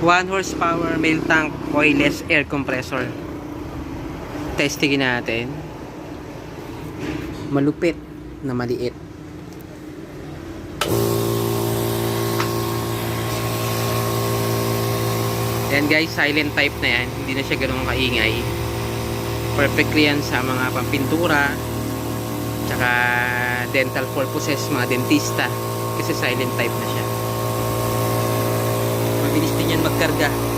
1 horsepower male tank oilless air compressor. Testingin natin. Malupit na maliit. Yan guys, silent type na yan. Hindi na siya ganun kaingay. Perfectly yan sa mga pampintura, tsaka dental purposes, mga dentista. Kasi silent type na siya. Mabilis din yan magkarga.